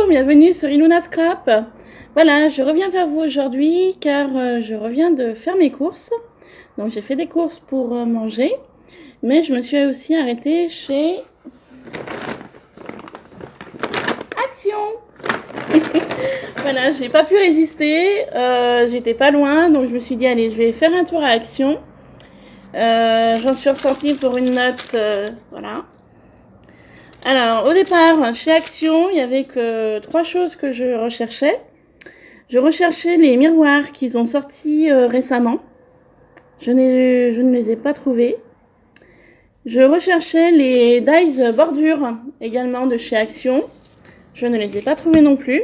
bienvenue sur Iluna Scrap. Voilà, je reviens vers vous aujourd'hui car je reviens de faire mes courses. Donc j'ai fait des courses pour manger, mais je me suis aussi arrêtée chez Action. Voilà, j'ai pas pu résister, j'étais pas loin, donc je me suis dit allez, je vais faire un tour à Action. J'en suis ressortie pour une note, voilà. Alors, au départ, chez Action, il n'y avait que 3 choses que je recherchais. Je recherchais les miroirs qu'ils ont sortis récemment. Je ne les ai pas trouvés. Je recherchais les dies bordure, également de chez Action. Je ne les ai pas trouvés non plus.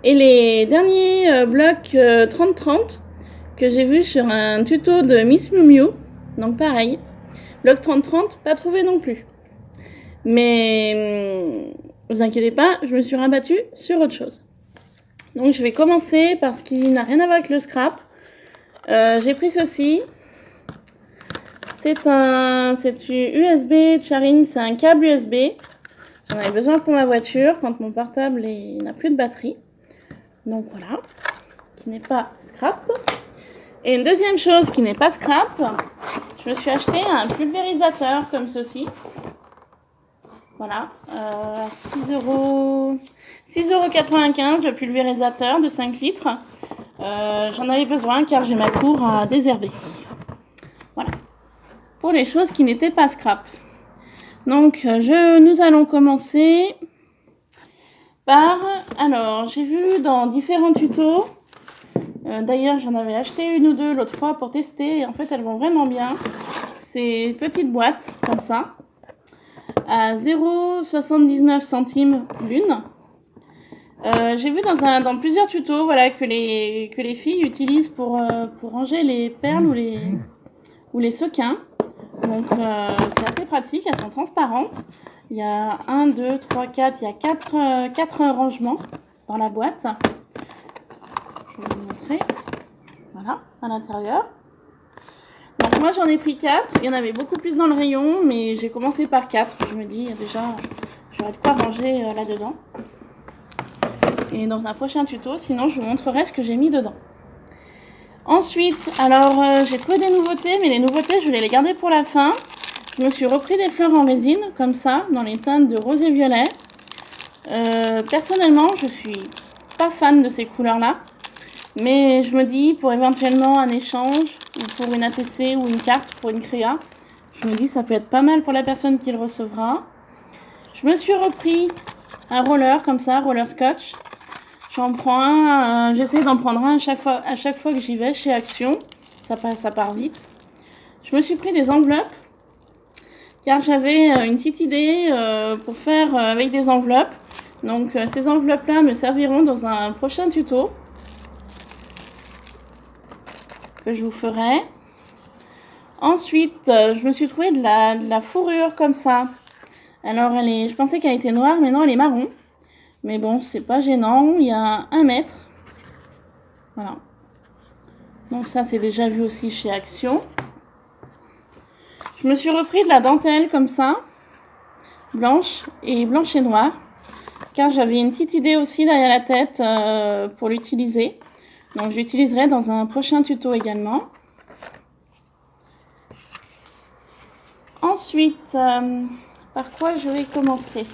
Et les derniers blocs 30-30 que j'ai vus sur un tuto de Miss Miu Miu. Donc pareil, bloc 30-30, pas trouvé non plus. Mais vous inquiétez pas, je me suis rabattue sur autre chose. Donc je vais commencer par ce qui n'a rien à voir avec le scrap. J'ai pris ceci. C'est USB charging, c'est un câble USB. J'en avais besoin pour ma voiture quand mon portable n'a plus de batterie. Donc voilà, qui n'est pas scrap. Et une deuxième chose qui n'est pas scrap, je me suis acheté un pulvérisateur comme ceci. Voilà, 6,95 € le pulvérisateur de 5 litres. J'en avais besoin car j'ai ma cour à désherber. Voilà, pour les choses qui n'étaient pas scrap. Donc, nous allons commencer par... Alors, j'ai vu dans différents tutos, d'ailleurs j'en avais acheté une ou deux l'autre fois pour tester, et en fait elles vont vraiment bien. Ces petites boîtes, comme ça, à 0,79 centimes l'une. J'ai vu dans plusieurs tutos, voilà, que les filles utilisent pour ranger les perles ou les sequins. Donc c'est assez pratique, elles sont transparentes. Il y a 1, 2, 3, 4, il y a 4 rangements dans la boîte. Je vais vous montrer. Voilà, à l'intérieur. Donc moi j'en ai pris 4, il y en avait beaucoup plus dans le rayon, mais j'ai commencé par 4. Je me dis déjà, j'aurais de quoi ranger là-dedans. Et dans un prochain tuto, sinon je vous montrerai ce que j'ai mis dedans. Ensuite, alors j'ai trouvé des nouveautés, mais les nouveautés je voulais les garder pour la fin. Je me suis repris des fleurs en résine, comme ça, dans les teintes de rose et violet. Personnellement, je suis pas fan de ces couleurs-là. Mais je me dis, pour éventuellement un échange, ou pour une ATC ou une carte pour une créa, je me dis ça peut être pas mal pour la personne qui le recevra. Je me suis repris un roller comme ça, roller scotch. J'en prends un, j'essaie d'en prendre un à chaque fois que j'y vais chez Action. Ça part vite. Je me suis pris des enveloppes, car j'avais une petite idée pour faire avec des enveloppes. Donc ces enveloppes-là me serviront dans un prochain tuto que je vous ferai. Ensuite, je me suis trouvé de la fourrure comme ça. Alors, je pensais qu'elle était noire, mais non, elle est marron. Mais bon, c'est pas gênant. Il y a 1 mètre. Voilà. Donc ça, c'est déjà vu aussi chez Action. Je me suis repris de la dentelle comme ça, blanche et noire. Car j'avais une petite idée aussi derrière la tête pour l'utiliser. Donc je l'utiliserai dans un prochain tuto également. Ensuite, par quoi je vais commencer?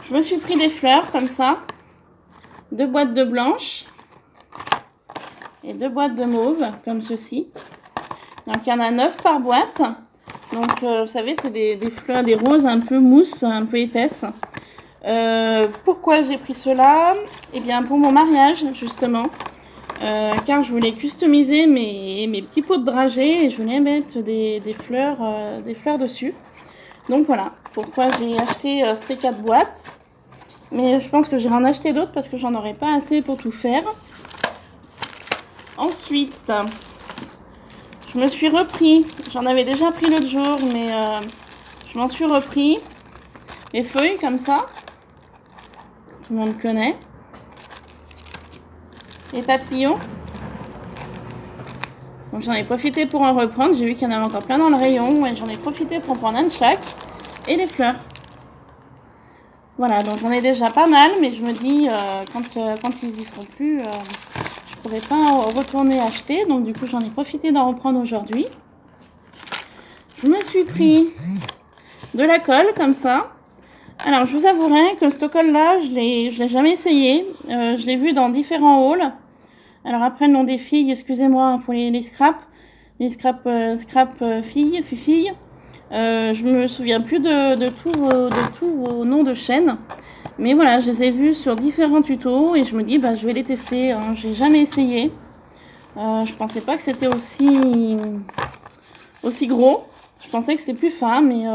Je me suis pris des fleurs comme ça. 2 boîtes de blanches. Et 2 boîtes de mauve comme ceci. Donc il y en a 9 par boîte. Donc vous savez, c'est des fleurs, des roses un peu mousse, un peu épaisses. Pourquoi j'ai pris cela? Eh bien pour mon mariage justement, car je voulais customiser mes petits pots de dragée et je voulais mettre des fleurs dessus. Donc voilà pourquoi j'ai acheté ces 4 boîtes. Mais je pense que j'irai en acheter d'autres parce que j'en aurai pas assez pour tout faire. Ensuite, je me suis repris, j'en avais déjà pris l'autre jour, mais je m'en suis repris les feuilles comme ça. Tout le monde connaît. Les papillons. Donc j'en ai profité pour en reprendre. J'ai vu qu'il y en avait encore plein dans le rayon. Et j'en ai profité pour en prendre un de chaque. Et les fleurs. Voilà, donc j'en ai déjà pas mal, mais je me dis, quand ils y seront plus, je pourrais pas retourner acheter. Donc du coup, j'en ai profité d'en reprendre aujourd'hui. Je me suis pris de la colle, comme ça. Alors, je vous avouerai que ce colle-là, je l'ai jamais essayé. Je l'ai vu dans différents hauls. Alors après, le nom des filles, excusez-moi pour les scraps. Les scrap filles. Je me souviens plus de tous vos noms de chaînes. Mais voilà, je les ai vus sur différents tutos et je me dis, bah, je vais les tester. Hein. J'ai jamais essayé. Je pensais pas que c'était aussi gros. Je pensais que c'était plus fin, mais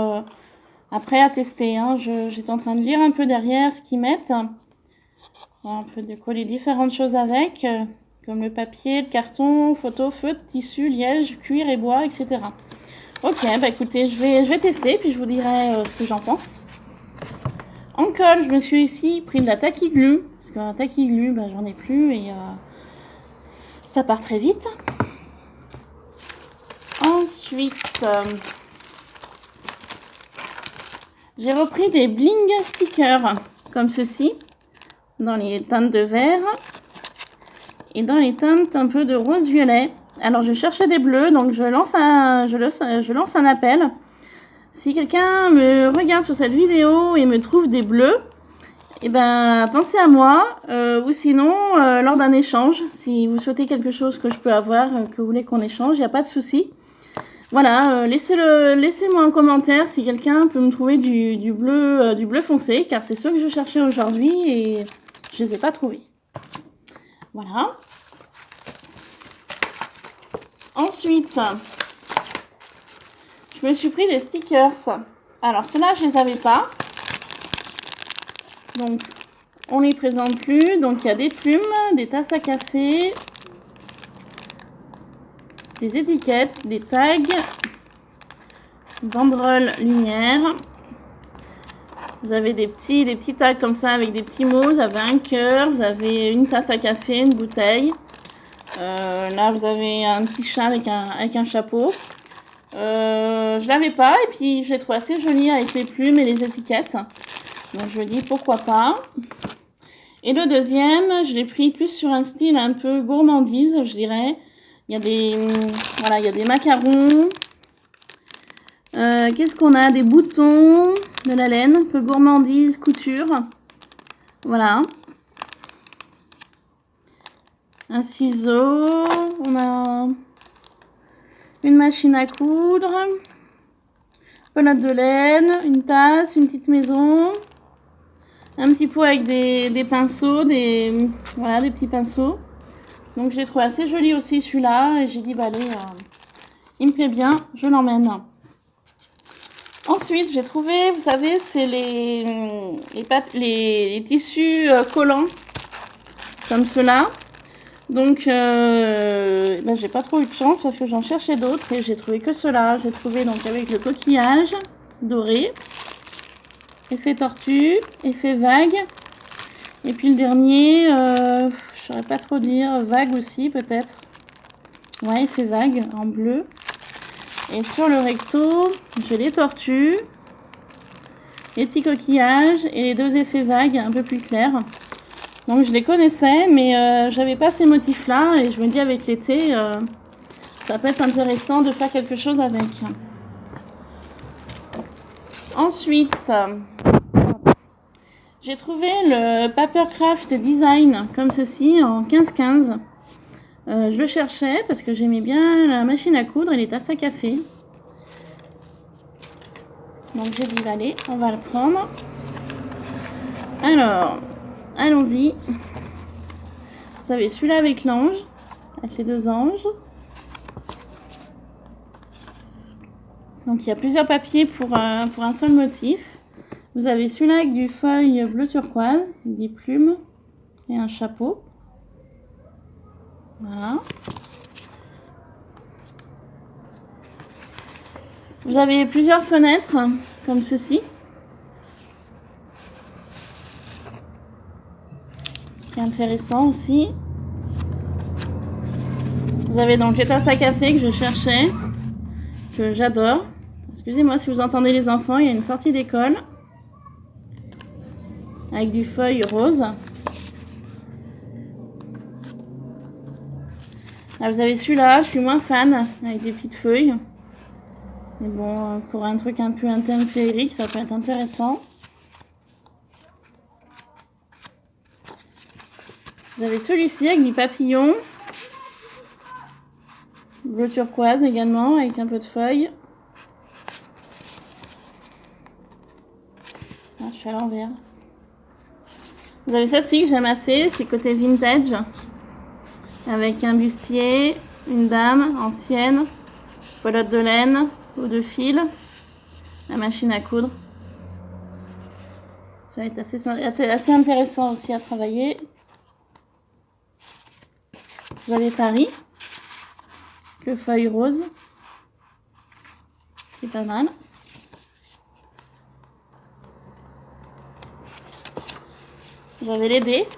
après à tester. Hein. J'étais en train de lire un peu derrière ce qu'ils mettent. On peut décoller différentes choses avec, comme le papier, le carton, photo, feutre, tissu, liège, cuir et bois, etc. Ok, bah écoutez, je vais tester, puis je vous dirai ce que j'en pense. En colle, je me suis ici pris de la Tacky Glue, parce que la Tacky Glue, bah, j'en ai plus et ça part très vite. Ensuite, j'ai repris des bling stickers, comme ceci, dans les teintes de vert et dans les teintes un peu de rose-violet. Alors, je cherchais des bleus, donc je lance un appel. Si quelqu'un me regarde sur cette vidéo et me trouve des bleus, eh ben, pensez à moi. Ou sinon, lors d'un échange, si vous souhaitez quelque chose que je peux avoir, que vous voulez qu'on échange, il n'y a pas de souci. Voilà, laissez-moi un commentaire si quelqu'un peut me trouver du bleu foncé, car c'est ceux que je cherchais aujourd'hui et je ne les ai pas trouvés. Voilà. Ensuite, je me suis pris des stickers. Alors, ceux-là, je les avais pas. Donc, on les présente plus. Donc, il y a des plumes, des tasses à café, des étiquettes, des tags, banderoles lumière. Vous avez des petits tags comme ça avec des petits mots. Vous avez un cœur, vous avez une tasse à café, une bouteille. Là, vous avez un petit chat avec un chapeau. Je l'avais pas et puis je l'ai trouvé assez joli avec les plumes et les étiquettes. Donc je me dis pourquoi pas. Et le deuxième, je l'ai pris plus sur un style un peu gourmandise, je dirais. Il y a des macarons. Qu'est-ce qu'on a? Des boutons, de la laine, un peu gourmandise, couture. Voilà. Un ciseau, on a une machine à coudre, pelote de laine, une tasse, une petite maison, un petit pot avec des pinceaux, des petits pinceaux. Donc je l'ai trouvé assez joli aussi celui-là et j'ai dit bah allez, il me plaît bien, je l'emmène. Ensuite j'ai trouvé, vous savez, c'est les tissus collants comme ceux-là. Donc, j'ai pas trop eu de chance parce que j'en cherchais d'autres et j'ai trouvé que ceux-là. J'ai trouvé donc avec le coquillage doré, effet tortue, effet vague. Et puis le dernier, je saurais pas trop dire, vague aussi peut-être. Ouais, effet vague en bleu. Et sur le recto, j'ai les tortues, les petits coquillages et les deux effets vagues un peu plus clairs. Donc je les connaissais, mais j'avais pas ces motifs-là et je me dis avec l'été, ça peut être intéressant de faire quelque chose avec. Ensuite, j'ai trouvé le Papercraft Design comme ceci en 15-15. Je le cherchais parce que j'aimais bien la machine à coudre et les tasses à café. Donc j'ai dit allez, on va le prendre. Alors, allons-y. Vous avez celui-là avec l'ange, avec les deux anges. Donc il y a plusieurs papiers pour un seul motif. Vous avez celui-là avec du feuille bleu turquoise, des plumes et un chapeau. Voilà. Vous avez plusieurs fenêtres comme ceci. C'est intéressant aussi. Vous avez donc les tasses à café que je cherchais, que j'adore. Excusez-moi si vous entendez les enfants, il y a une sortie d'école. avec du feuille rose. Là, vous avez celui-là, je suis moins fan, avec des petites feuilles. Mais bon, pour un truc un peu un thème féerique, ça peut être intéressant. Vous avez celui-ci avec du papillon. Bleu turquoise également, avec un peu de feuilles. Ah, je suis à l'envers. Vous avez celle-ci que j'aime assez, c'est côté vintage. Avec un bustier, une dame ancienne, pelote de laine ou de fil, la machine à coudre. Ça va être assez intéressant aussi à travailler. Vous avez Paris, le feuille rose, c'est pas mal. Vous avez les dés,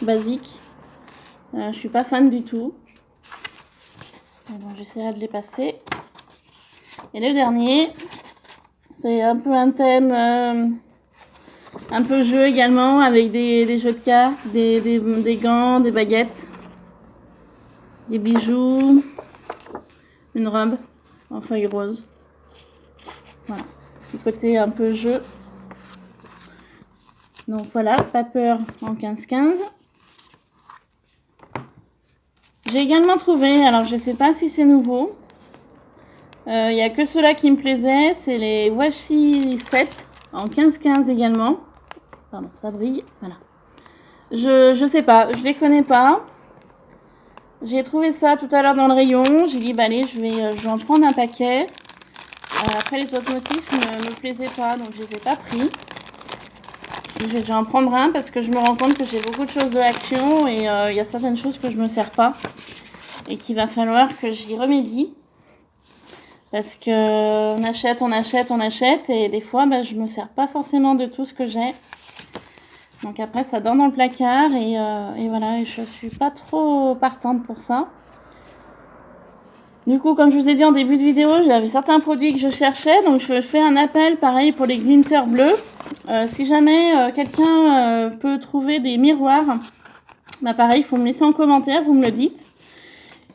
basiques. Je suis pas fan du tout. Bon, j'essaierai de les passer. Et le dernier, c'est un peu un thème, un peu jeu également, avec des jeux de cartes, des gants, des baguettes, des bijoux, une robe en feuille rose. Voilà, du côté un peu jeu. Donc voilà, Paper en 15-15. J'ai également trouvé, alors je sais pas si c'est nouveau, il n'y a que ceux-là qui me plaisaient, c'est les washi 7 en 15-15 également. Pardon, ça brille, voilà. Je sais pas, je les connais pas. J'ai trouvé ça tout à l'heure dans le rayon, j'ai dit bah allez, je vais en prendre un paquet. Après les autres motifs ne me plaisaient pas, donc je les ai pas pris. Je vais en prendre un parce que je me rends compte que j'ai beaucoup de choses de action et il y a certaines choses que je me sers pas et qu'il va falloir que j'y remédie parce que on achète et des fois je me sers pas forcément de tout ce que j'ai. Donc après ça dort dans le placard et voilà, je suis pas trop partante pour ça. Du coup, comme je vous ai dit en début de vidéo, j'avais certains produits que je cherchais, donc je fais un appel pareil pour les glitters bleus. Si jamais quelqu'un peut trouver des miroirs, bah pareil, il faut me laisser en commentaire, vous me le dites.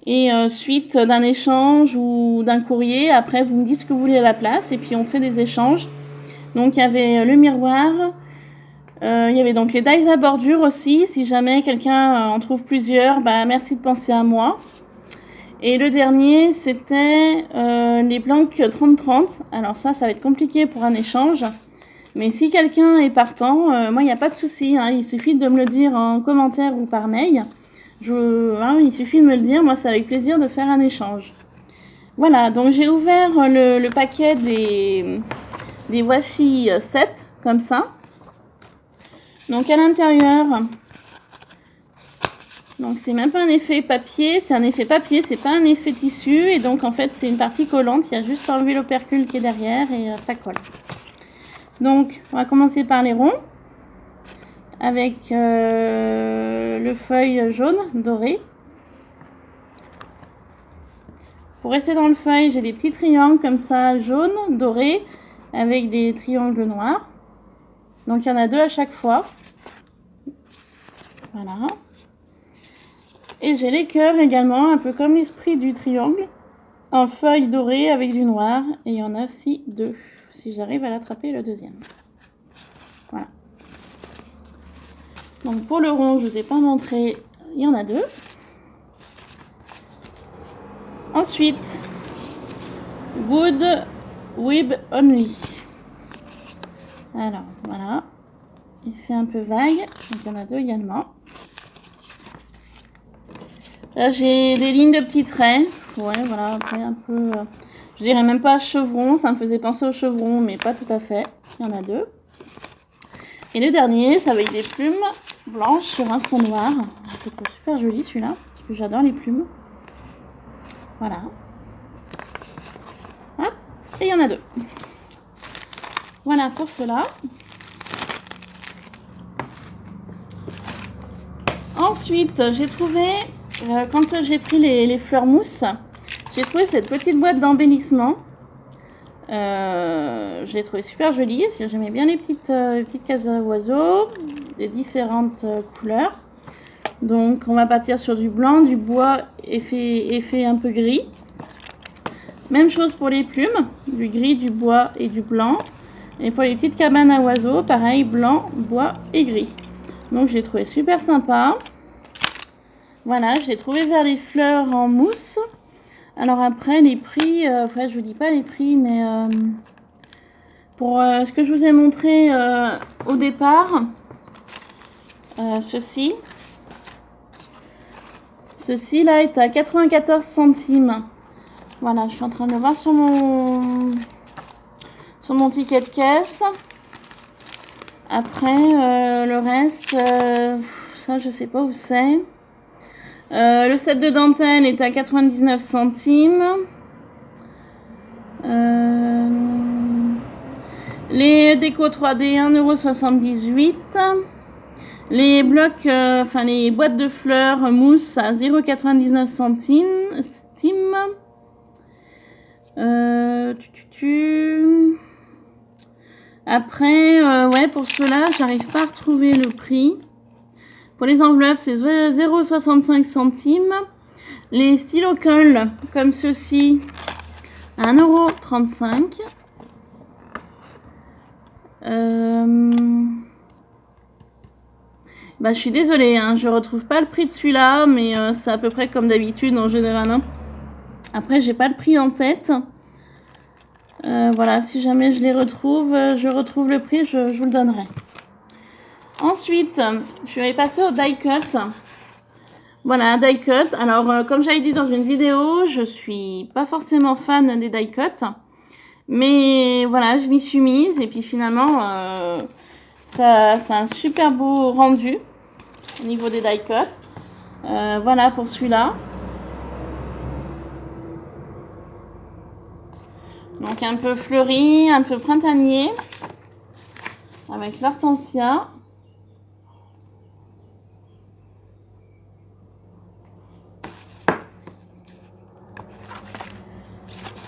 Et suite d'un échange ou d'un courrier, après vous me dites ce que vous voulez à la place et puis on fait des échanges. Donc il y avait le miroir, il y avait donc les dies à bordure aussi. Si jamais quelqu'un en trouve plusieurs, bah merci de penser à moi. Et le dernier, c'était les planques 30-30. Alors ça va être compliqué pour un échange. Mais si quelqu'un est partant, moi, il n'y a pas de souci. Hein, il suffit de me le dire en commentaire ou par mail. Il suffit de me le dire. Moi, c'est avec plaisir de faire un échange. Voilà, donc j'ai ouvert le paquet des washi 7, comme ça. Donc à l'intérieur... Donc c'est même pas un effet papier, c'est un effet papier, c'est pas un effet tissu. Et donc en fait c'est une partie collante, il y a juste à enlever l'opercule qui est derrière et ça colle. Donc on va commencer par les ronds. Avec le feuille jaune doré. Pour rester dans le feuille, j'ai des petits triangles comme ça, jaune, doré, avec des triangles noirs. Donc il y en a 2 à chaque fois. Voilà. Et j'ai les cœurs également, un peu comme l'esprit du triangle, en feuille dorée avec du noir. Et il y en a aussi 2, si j'arrive à l'attraper le deuxième. Voilà. Donc pour le rond, je ne vous ai pas montré, il y en a 2. Ensuite, Wood Web Only. Alors voilà, il fait un peu vague, donc il y en a 2 également. Là, j'ai des lignes de petits traits. Ouais, voilà, un peu... je dirais même pas chevron. Ça me faisait penser au chevron, mais pas tout à fait. Il y en a 2. Et le dernier, c'est avec des plumes blanches sur un fond noir. C'est super joli celui-là, parce que j'adore les plumes. Voilà. Hop, et il y en a 2. Voilà pour cela. Ensuite, j'ai trouvé... quand j'ai pris les fleurs mousse, j'ai trouvé cette petite boîte d'embellissement. Je l'ai trouvée super jolie, parce que j'aimais bien les petites cases oiseaux. des différentes couleurs. Donc on va partir sur du blanc, du bois effet un peu gris. Même chose pour les plumes, du gris, du bois et du blanc. Et pour les petites cabanes à oiseaux, pareil, blanc, bois et gris. Donc je l'ai trouvé super sympa. Voilà, je l'ai trouvé vers les fleurs en mousse. Alors après, les prix, ouais, je vous dis pas les prix, mais pour ce que je vous ai montré au départ, ceci là est à 94 centimes. Voilà, je suis en train de le voir sur mon ticket de caisse. Après, le reste, ça je sais pas où c'est. Le set de dentelle est à 99 centimes. Les décos 3D, 1,78 €. Les blocs, enfin les boîtes de fleurs mousse à 0,99 centimes. Après, ouais, pour ceux-là, j'arrive pas à retrouver le prix. Pour les enveloppes, c'est 0,65 centimes. Les stylos colle, comme ceux-ci, à 1,35 €. Bah, je suis désolée, hein, je retrouve pas le prix de celui-là, mais c'est à peu près comme d'habitude en général. Hein. Après, j'ai pas le prix en tête. Voilà, si jamais je retrouve le prix, je vous le donnerai. Ensuite, je vais passer au die cut. Voilà, die cut. Alors, comme j'avais dit dans une vidéo, je suis pas forcément fan des die cut. Mais voilà, je m'y suis mise. Et puis finalement, ça a un super beau rendu au niveau des die cut. Voilà pour celui-là. Donc un peu fleuri, un peu printanier. Avec l'hortensia.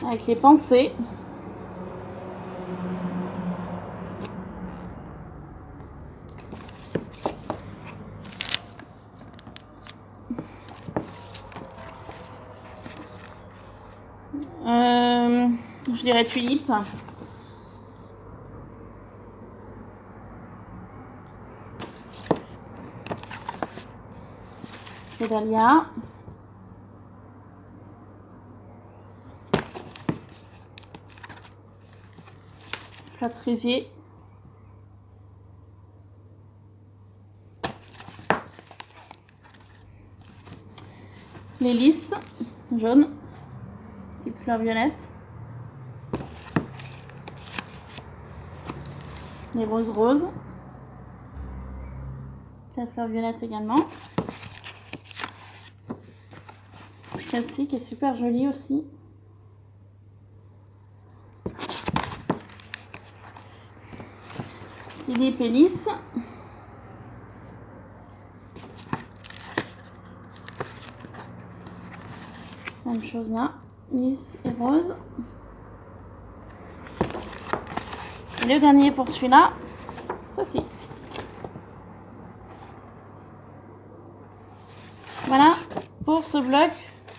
Avec les pensées. Je dirais tulipe. Les dahlias. Fleurs de cerisier. Les lys jaunes. Petite fleur violette. Les roses. La fleur violette également. Celle-ci qui est super jolie aussi. Tulipe et lys. Même chose là. Lys et rose. Et le dernier pour celui-là, ceci. Voilà pour ce bloc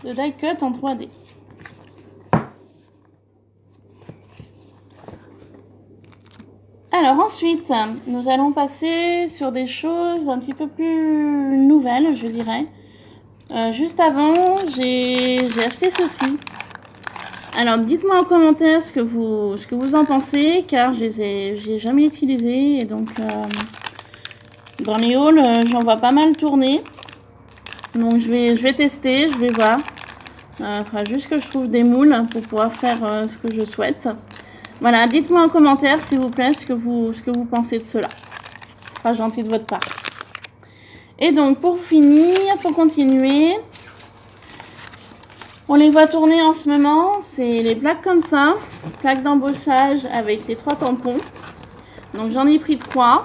de die cut en 3D. Alors ensuite, nous allons passer sur des choses un petit peu plus nouvelles, je dirais. Juste avant, j'ai acheté ceci. Alors dites-moi en commentaire ce que vous en pensez, car je ai jamais utilisé et donc dans les hauls, j'en vois pas mal tourner. Donc je vais tester, je vais voir. Il faudra juste que je trouve des moules pour pouvoir faire ce que je souhaite. Voilà, dites-moi en commentaire s'il vous plaît ce que vous pensez de cela. Ce sera gentil de votre part. Et donc pour finir, pour continuer, on les voit tourner en ce moment, c'est les plaques comme ça, plaques d'embauchage avec les 3 tampons. Donc j'en ai pris 3,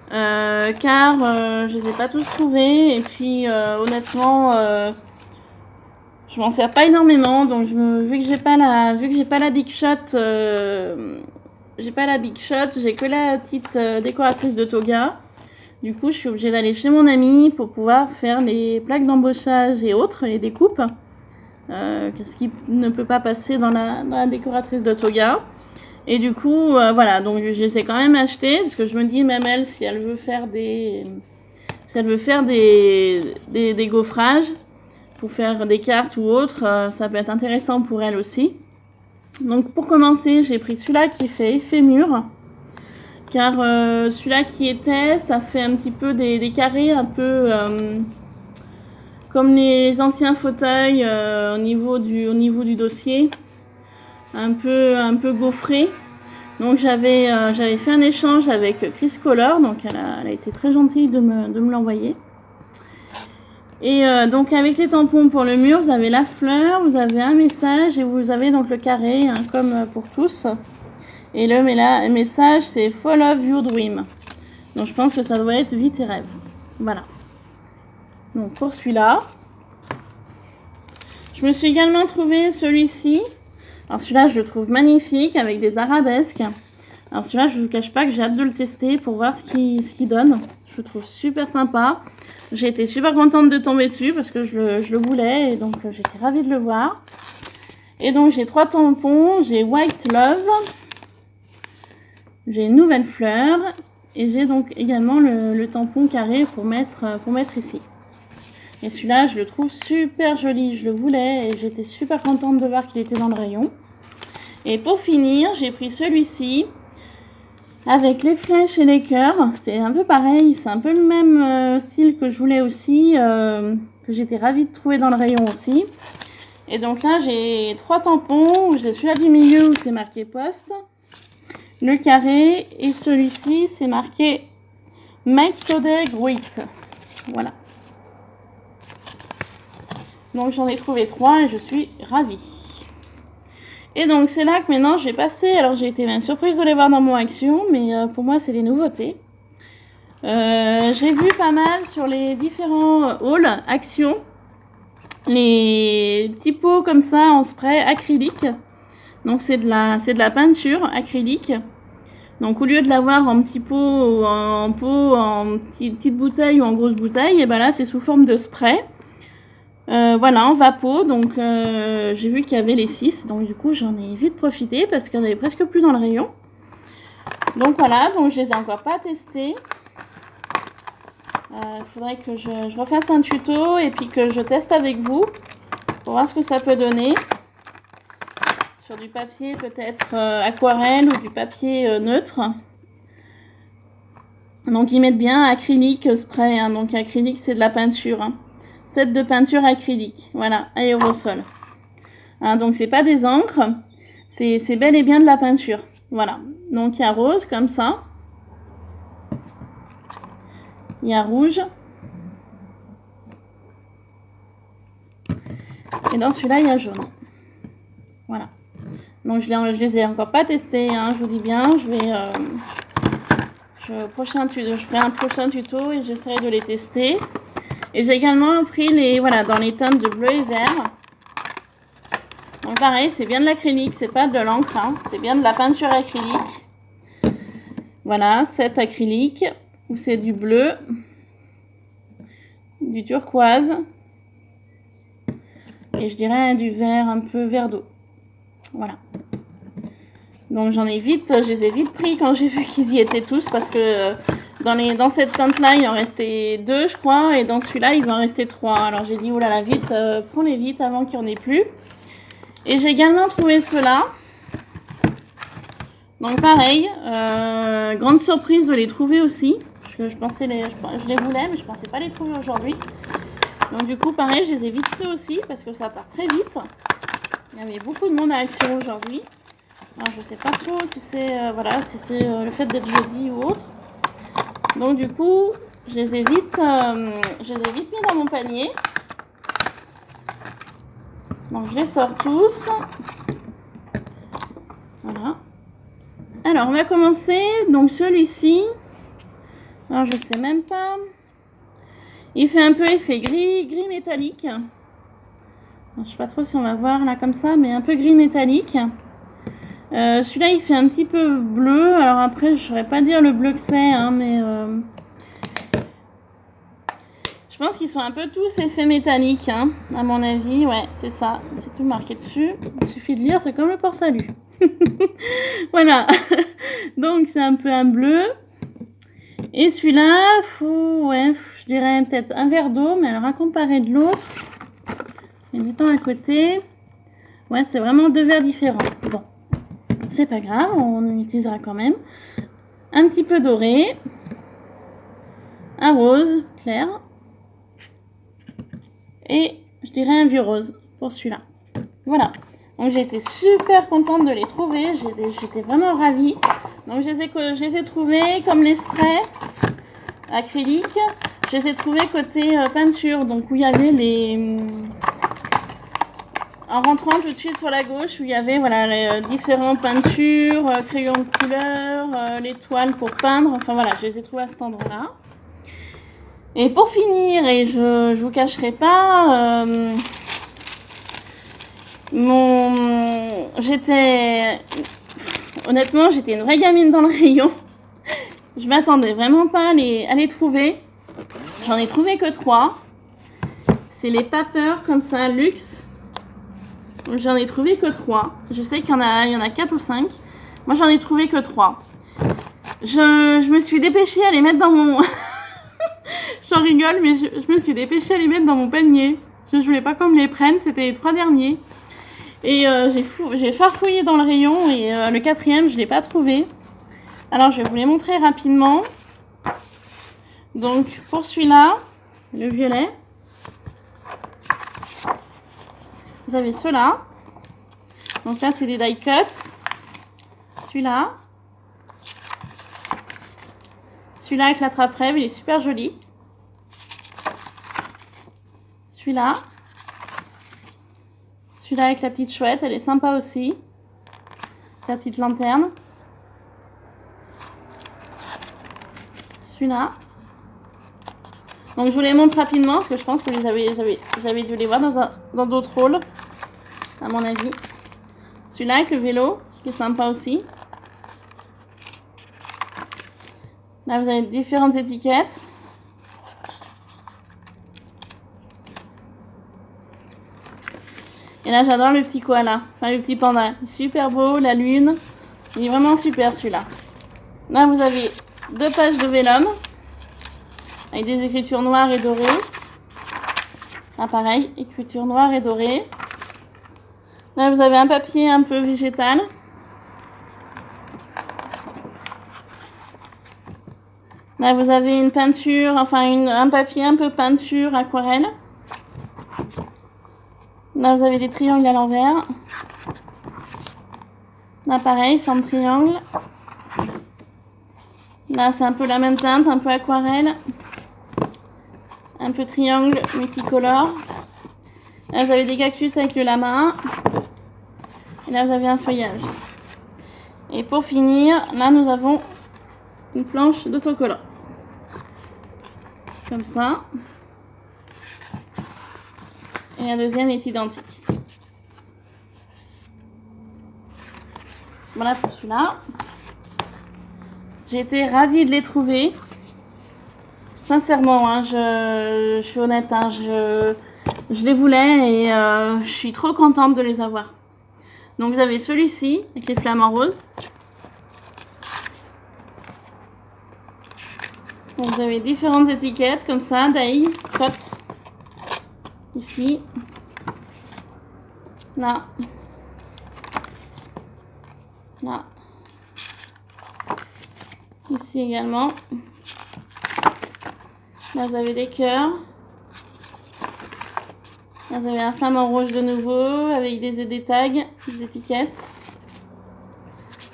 car je les ai pas tous trouvés et puis honnêtement, je m'en sers pas énormément. Donc vu que j'ai pas la Big Shot, j'ai que la petite décoratrice de Toga. Du coup, je suis obligée d'aller chez mon ami pour pouvoir faire les plaques d'embossage et autres, les découpes. Ce qui ne peut pas passer dans la décoratrice de toga. Et du coup, voilà, donc je les ai quand même achetés, parce que je me dis, même elle, si elle veut faire des gaufrages, pour faire des cartes ou autre, ça peut être intéressant pour elle aussi. Donc pour commencer, j'ai pris celui-là qui fait effet mur. Car celui-là qui était, ça fait un petit peu des carrés, un peu comme les anciens fauteuils au niveau du dossier. Un peu gaufré. Donc j'avais fait un échange avec Chris Color, donc elle a été très gentille de me l'envoyer. Et donc avec les tampons pour le mur, vous avez la fleur, vous avez un message et vous avez donc le carré, hein, comme pour tous. Et le message c'est Follow Your Dream. Donc je pense que ça doit être Vie tes rêves. Voilà. Donc pour celui-là, je me suis également trouvé celui-ci. Alors celui-là je le trouve magnifique avec des arabesques. Alors celui-là je ne vous cache pas que j'ai hâte de le tester pour voir ce qu'il donne. Je le trouve super sympa. J'ai été super contente de tomber dessus parce que je le voulais et donc j'étais ravie de le voir. Et donc j'ai 3 tampons, j'ai White Love, j'ai une nouvelle fleur et j'ai donc également le tampon carré pour mettre ici. Et celui-là je le trouve super joli, je le voulais et j'étais super contente de voir qu'il était dans le rayon. Et pour finir, j'ai pris celui-ci avec les flèches et les cœurs. C'est un peu pareil, c'est un peu le même style que je voulais aussi, que j'étais ravie de trouver dans le rayon aussi. Et donc là, j'ai 3 tampons. J'ai celui-là du milieu où c'est marqué poste, le carré, et celui-ci, c'est marqué Make Today Great. Voilà. Donc j'en ai trouvé 3 et je suis ravie. Et donc c'est là que maintenant j'ai passé, alors j'ai été même surprise de les voir dans mon action, mais pour moi c'est des nouveautés. J'ai vu pas mal sur les différents hauls action, les petits pots comme ça en spray acrylique. Donc c'est de la peinture acrylique. Donc au lieu de l'avoir en petit pot, ou en petite bouteille ou en grosse bouteille, et ben là c'est sous forme de spray. Voilà, en vapeau, donc j'ai vu qu'il y avait les 6, donc du coup j'en ai vite profité parce qu'il n'y en avait presque plus dans le rayon. Donc voilà, donc je les ai encore pas testés. Il faudrait que je refasse un tuto et puis que je teste avec vous pour voir ce que ça peut donner. Sur du papier peut-être aquarelle ou du papier neutre. Donc ils mettent bien acrylique spray, hein, donc acrylique c'est de la peinture. Hein. Set de peinture acrylique, voilà, aérosol. Hein, donc c'est pas des encres, c'est bel et bien de la peinture. Voilà, donc il y a rose comme ça. Il y a rouge. Et dans celui-là, il y a jaune. Voilà. Donc je les ai encore pas testés, hein, je vous dis bien. Je ferai un prochain tuto et j'essaierai de les tester. Et j'ai également pris dans les teintes de bleu et vert. Donc pareil, c'est bien de l'acrylique, c'est pas de l'encre, hein, c'est bien de la peinture acrylique. Voilà, cet acrylique, où c'est du bleu, du turquoise, et je dirais du vert, un peu vert d'eau. Voilà. Donc je les ai vite pris quand j'ai vu qu'ils y étaient tous, parce que dans cette teinte-là, il en restait 2, je crois, et dans celui-là, il va en rester 3. Alors j'ai dit, oh là là, vite, prends-les vite avant qu'il n'y en ait plus. Et j'ai également trouvé ceux-là. Donc pareil, grande surprise de les trouver aussi. Je les voulais, mais je pensais pas les trouver aujourd'hui. Donc du coup, pareil, je les ai vite pris aussi, parce que ça part très vite. Il y avait beaucoup de monde à Action aujourd'hui. Alors je sais pas trop si c'est le fait d'être jeudi ou autre. Donc du coup, je les ai vite mis dans mon panier. Donc je les sors tous. Voilà. Alors on va commencer. Donc celui-ci. Alors je sais même pas. Il fait un peu effet gris métallique. Alors, je sais pas trop si on va voir là comme ça, mais un peu gris métallique. Celui-là il fait un petit peu bleu. Alors après je saurais pas dire le bleu que c'est, hein, mais pense qu'ils sont un peu tous effets métalliques, hein, à mon avis. Ouais, c'est ça. C'est tout marqué dessus. Il suffit de lire, c'est comme le port salut. Voilà. Donc, c'est un peu un bleu. Et celui-là, ouais, je dirais peut-être un verre d'eau, mais alors à comparer de l'autre, les mettons à côté. Ouais, c'est vraiment deux verres différents. Bon, c'est pas grave, on utilisera quand même. Un petit peu doré. Un rose clair. Et je dirais un vieux rose pour celui-là. Voilà. Donc j'ai été super contente de les trouver. J'étais vraiment ravie. Donc je les ai trouvés comme les sprays acryliques. Je les ai trouvés côté peinture. Donc où il y avait les... En rentrant tout de suite sur la gauche où il y avait voilà, les différentes peintures, crayons de couleur, les toiles pour peindre. Enfin voilà, je les ai trouvés à cet endroit-là. Et pour finir, et je vous cacherai pas, honnêtement, j'étais une vraie gamine dans le rayon. Je m'attendais vraiment pas à les trouver. J'en ai trouvé que 3. C'est les papeurs comme ça, luxe. J'en ai trouvé que 3. Je sais qu'il y en a 4 ou 5. Moi, j'en ai trouvé que 3. Je me suis dépêchée à les mettre dans mon... J'en rigole, mais je me suis dépêchée à les mettre dans mon panier. Je voulais pas qu'on me les prenne, c'était les 3 derniers. Et j'ai farfouillé dans le rayon et le 4e, je l'ai pas trouvé. Alors, je vais vous les montrer rapidement. Donc, pour celui-là, le violet, vous avez ceux-là. Donc là, c'est des die cut. Celui-là. Celui-là avec l'attrape-rêve, il est super joli. Celui-là. Celui-là avec la petite chouette, elle est sympa aussi. La petite lanterne. Celui-là. Donc je vous les montre rapidement parce que je pense que vous avez dû les voir dans d'autres rôles, à mon avis. Celui-là avec le vélo, qui est sympa aussi. Là, vous avez différentes étiquettes. Et là, j'adore le petit koala, enfin le petit panda. Super beau, la lune. Il est vraiment super celui-là. Là, vous avez 2 pages de vélum avec des écritures noires et dorées. Là, pareil, écriture noire et dorée. Là, vous avez un papier un peu végétal. Là, vous avez une peinture, enfin un papier un peu peinture aquarelle. Là, vous avez des triangles à l'envers. Là, pareil, forme triangle. Là, c'est un peu la même teinte, un peu aquarelle. Un peu triangle multicolore. Là, vous avez des cactus avec le lama. Et là, vous avez un feuillage. Et pour finir, là, nous avons une planche d'autocollant. Comme ça. Et la deuxième est identique. Voilà pour celui-là. J'ai été ravie de les trouver. Sincèrement, hein, je suis honnête, hein, je les voulais et je suis trop contente de les avoir. Donc vous avez celui-ci avec les flamants roses. Donc, vous avez différentes étiquettes comme ça, die cut. Ici. Là. Là. Ici également. Là, vous avez des cœurs. Là, vous avez un flamant rouge de nouveau avec des tags, des étiquettes.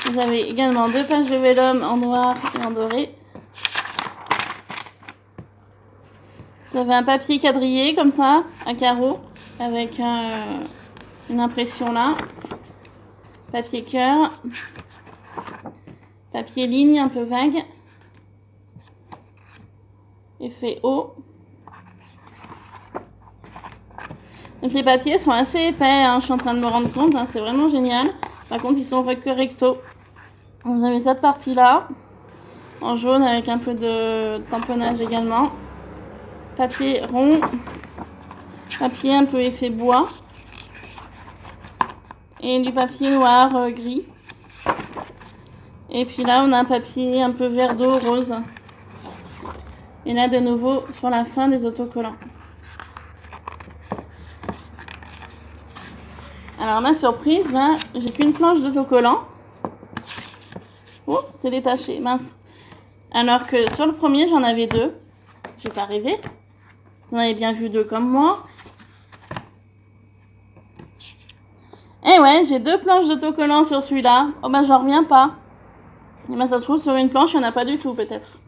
Vous avez également 2 pages de vélum en noir et en doré. Vous avez un papier quadrillé comme ça, à carreaux, avec une impression là. Papier cœur. Papier ligne un peu vague. Effet haut. Donc les papiers sont assez épais, hein, je suis en train de me rendre compte, hein, c'est vraiment génial. Par contre, ils sont recto. Vous avez cette partie là, en jaune avec un peu de tamponnage également. papier rond, papier un peu effet bois et du papier noir gris. Et puis là, on a un papier un peu vert d'eau rose. Et là, de nouveau, sur la fin des autocollants. Alors, ma surprise, là, j'ai qu'une planche d'autocollants. Oh, c'est détaché, mince. Alors que sur le premier, j'en avais 2. J'ai pas rêvé. Vous en avez bien vu 2 comme moi. Et ouais, j'ai 2 planches d'autocollants sur celui-là. Oh bah, j'en reviens pas. Et ben, ça se trouve, sur une planche, il n'y en a pas du tout, peut-être.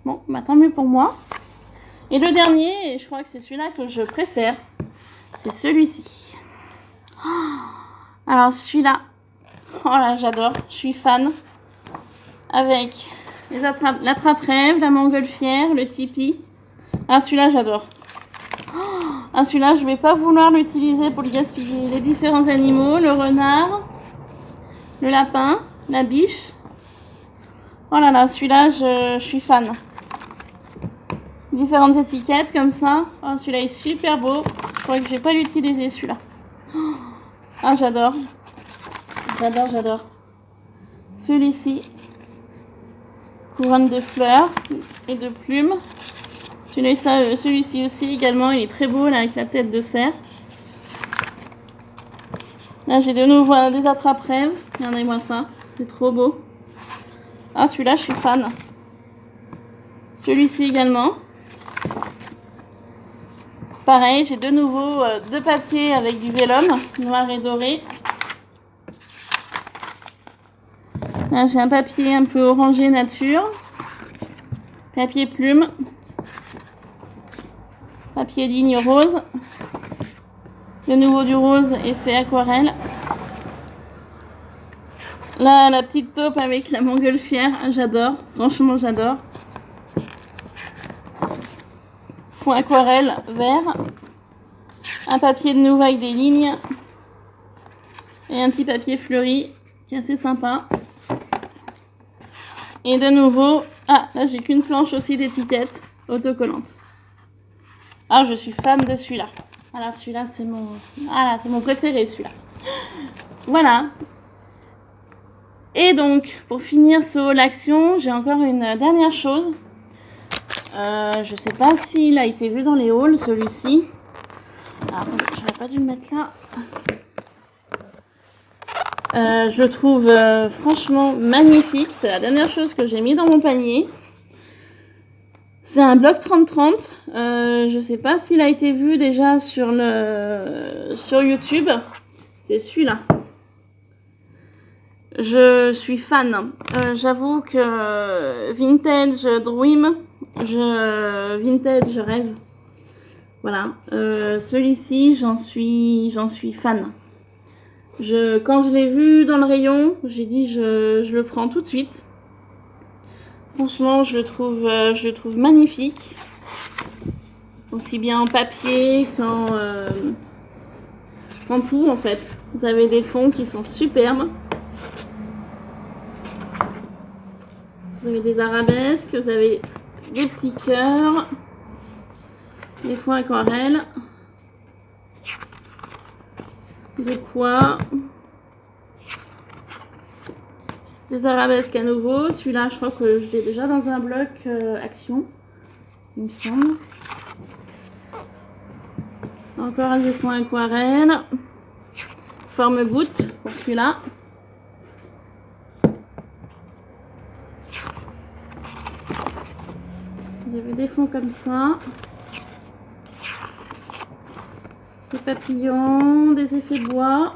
Bon, bah, tant mieux pour moi. Et le dernier, et je crois que c'est celui-là que je préfère, c'est celui-ci. Oh, alors, celui-là, oh là, j'adore. Je suis fan. Avec l'attrape-rêve, la montgolfière, le tipi. Ah, celui-là, j'adore. Ah, celui-là, je vais pas vouloir l'utiliser pour le gaspiller. Les différents animaux, le renard, le lapin, la biche. Oh là là, celui-là, je suis fan. Différentes étiquettes comme ça. Oh, celui-là est super beau. Je crois que je vais pas l'utiliser, celui-là. Ah, j'adore. J'adore, j'adore. Celui-ci. Couronne de fleurs et de plumes. Celui-ci aussi également, il est très beau là avec la tête de cerf. Là j'ai de nouveau des attrape-rêves. Regardez-moi ça, c'est trop beau. Ah, celui-là je suis fan. Celui-ci également. Pareil, j'ai de nouveau 2 papiers avec du vélum, noir et doré. Là j'ai un papier un peu orangé nature. Papier plume. Papier ligne rose. De nouveau du rose effet aquarelle. Là, la petite taupe avec la montgolfière, j'adore. Franchement, j'adore. Fond aquarelle vert. Un papier de nouveau avec des lignes. Et un petit papier fleuri qui est assez sympa. Et de nouveau, ah, là j'ai qu'une planche aussi d'étiquette autocollante. Ah, je suis fan de celui-là. Voilà, celui-là, c'est mon préféré, celui-là. Voilà. Et donc, pour finir ce haul action, j'ai encore une dernière chose. Je sais pas s'il a été vu dans les hauls, celui-ci. Alors, attendez, j'aurais pas dû le mettre là. Je le trouve franchement magnifique. C'est la dernière chose que j'ai mis dans mon panier. C'est un bloc 30-30. Je sais pas s'il a été vu déjà sur YouTube. C'est celui-là. Je suis fan. J'avoue que Vintage Dream, Vintage je rêve. Voilà. Celui-ci, j'en suis fan. Quand je l'ai vu dans le rayon, j'ai dit je le prends tout de suite. Franchement, je le trouve magnifique. Aussi bien en papier qu'en tout, en fait. Vous avez des fonds qui sont superbes. Vous avez des arabesques, vous avez des petits cœurs, des fonds aquarelles, des pois, des arabesques à nouveau. Celui-là, je crois que je l'ai déjà dans un bloc action, il me semble. Encore des fonds aquarelles, forme goutte pour celui-là. Vous avez des fonds comme ça, des papillons, des effets bois,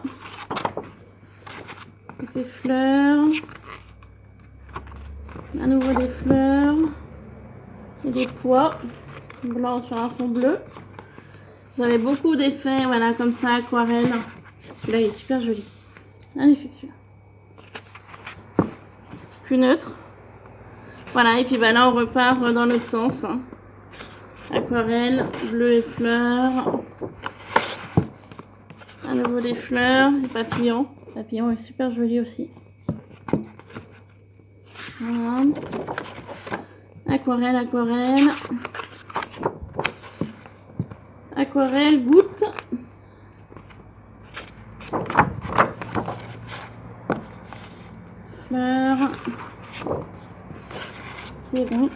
effets fleurs, à nouveau des fleurs et des pois blancs sur un fond bleu. Vous avez beaucoup d'effets, voilà, comme ça, aquarelle. Celui-là, il est super joli. Magnifique celui-là. Plus neutre. Voilà, et puis bah, là, on repart dans l'autre sens. Hein. Aquarelle, bleu et fleurs. À nouveau des fleurs, des papillons. Le papillon est super joli aussi. Voilà. Aquarelle, aquarelle. aquarelle, goutte. Fleur. C'est bon.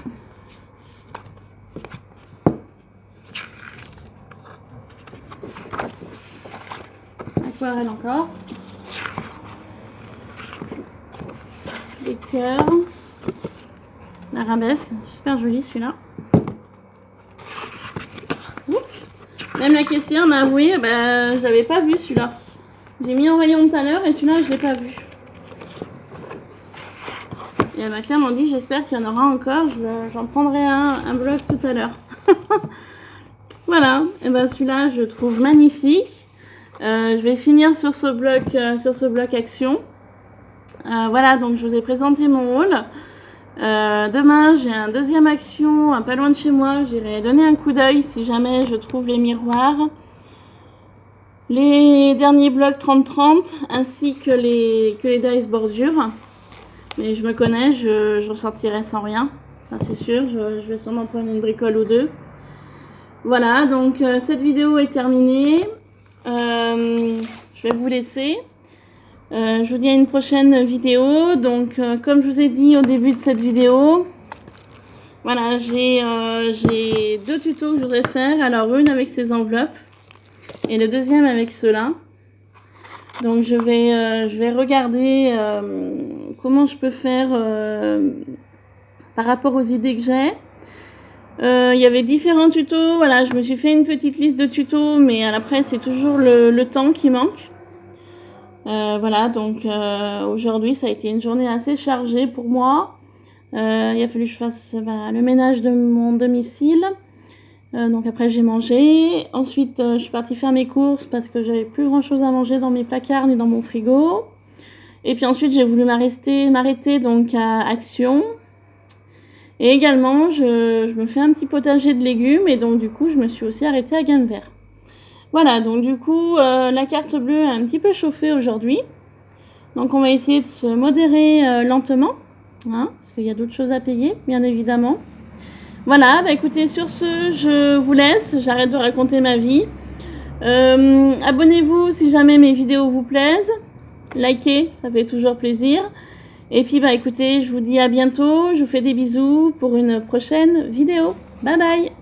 Aquarelle encore. Des cœurs. Arabesque, super joli celui-là. Même la caissière m'a avoué, bah, je l'avais pas vu celui-là. J'ai mis en rayon tout à l'heure et celui-là je l'ai pas vu. Et elle m'a clairement dit, j'espère qu'il y en aura encore, j'en prendrai un bloc tout à l'heure. Voilà, et ben celui-là je trouve magnifique. Je vais finir sur ce bloc action. Voilà, donc je vous ai présenté mon haul. Demain j'ai un deuxième action pas loin de chez moi, j'irai donner un coup d'œil si jamais je trouve les miroirs, les derniers blocs 30-30 ainsi que les dice bordures. Mais je me connais, je ressortirai sans rien, ça c'est sûr, je vais sûrement prendre une bricole ou deux. Voilà, donc cette vidéo est terminée, je vais vous laisser. Je vous dis à une prochaine vidéo. Donc comme je vous ai dit au début de cette vidéo, voilà, j'ai 2 tutos que je voudrais faire. Alors une avec ces enveloppes et le deuxième avec ceux-là. Donc je vais regarder comment je peux faire par rapport aux idées que j'ai. Il y avait différents tutos, voilà, je me suis fait une petite liste de tutos, mais après c'est toujours le temps qui manque. Voilà, donc aujourd'hui ça a été une journée assez chargée pour moi. Il a fallu que je fasse le ménage de mon domicile. Donc après j'ai mangé. Ensuite je suis partie faire mes courses parce que j'avais plus grand chose à manger dans mes placards ni dans mon frigo. Et puis ensuite j'ai voulu m'arrêter donc à Action. Et également je me fais un petit potager de légumes et donc du coup je me suis aussi arrêtée à Gamme Vert. Voilà, donc du coup, la carte bleue a un petit peu chauffé aujourd'hui. Donc on va essayer de se modérer lentement, hein, parce qu'il y a d'autres choses à payer, bien évidemment. Voilà, bah écoutez, sur ce, je vous laisse, j'arrête de raconter ma vie. Abonnez-vous si jamais mes vidéos vous plaisent. Likez, ça fait toujours plaisir. Et puis, bah écoutez, je vous dis à bientôt, je vous fais des bisous pour une prochaine vidéo. Bye bye!